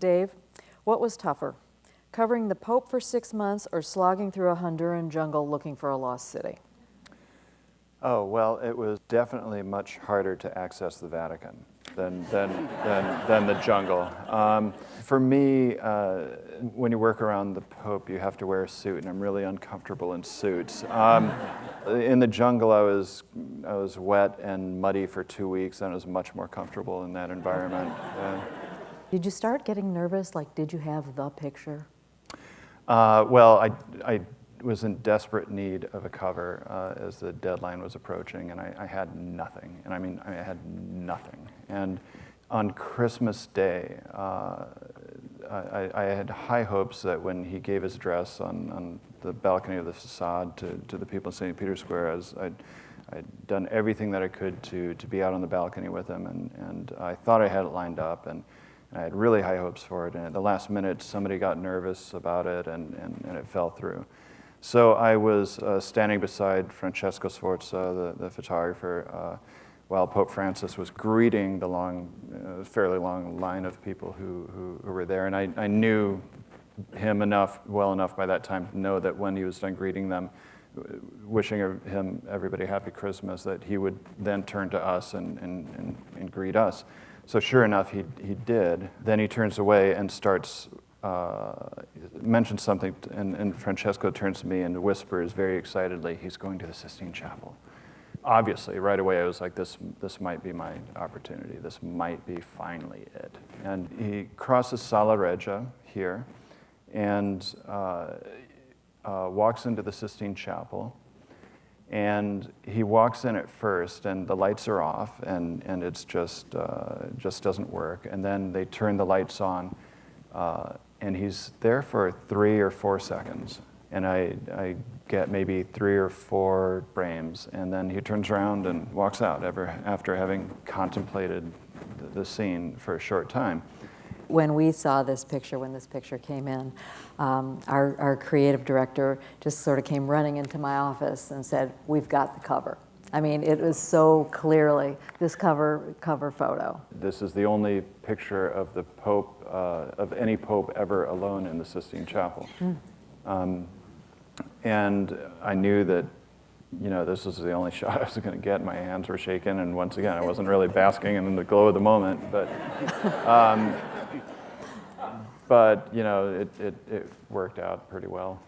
Dave, what was tougher, covering the Pope for 6 months or slogging through a Honduran jungle looking for a lost city? Oh, well, it was definitely much harder to access the Vatican than the jungle. For me, when you work around the Pope, you have to wear a suit, and I'm really uncomfortable in suits. In the jungle, I was wet and muddy for 2 weeks, and I was much more comfortable in that environment. Did you start getting nervous? Like, did you have the picture? Well, I was in desperate need of a cover as the deadline was approaching, and I had nothing. And I mean, I had nothing. And on Christmas Day, I had high hopes that when he gave his address on the balcony of the facade to the people in St. Peter's Square, I'd done everything that I could to be out on the balcony with him, and I thought I had it lined up, and I had really high hopes for it. And at the last minute, somebody got nervous about it, and it fell through. So I was standing beside Francesco Sforza, the photographer, while Pope Francis was greeting the fairly long line of people who were there. And I knew him well enough by that time to know that when he was done greeting them, wishing everybody happy Christmas, that he would then turn to us and greet us. So sure enough, he did. Then he turns away and starts mentions something, and Francesco turns to me and whispers very excitedly, "He's going to the Sistine Chapel." Obviously, right away I was like, this might be my opportunity. This might be finally it. And he crosses Sala Regia here and walks into the Sistine Chapel. And he walks in at first, and the lights are off, and it's just doesn't work. And then they turn the lights on, and he's there for 3 or 4 seconds. And I get maybe 3 or 4 frames, and then he turns around and walks out after having contemplated the scene for a short time. When we saw this picture, when this picture came in, our creative director just sort of came running into my office and said, "We've got the cover." I mean, it was so clearly this cover photo. This is the only picture of the Pope, of any Pope ever alone in the Sistine Chapel. And I knew that, this was the only shot I was going to get. My hands were shaking, and once again, I wasn't really basking in the glow of the moment. But, it worked out pretty well.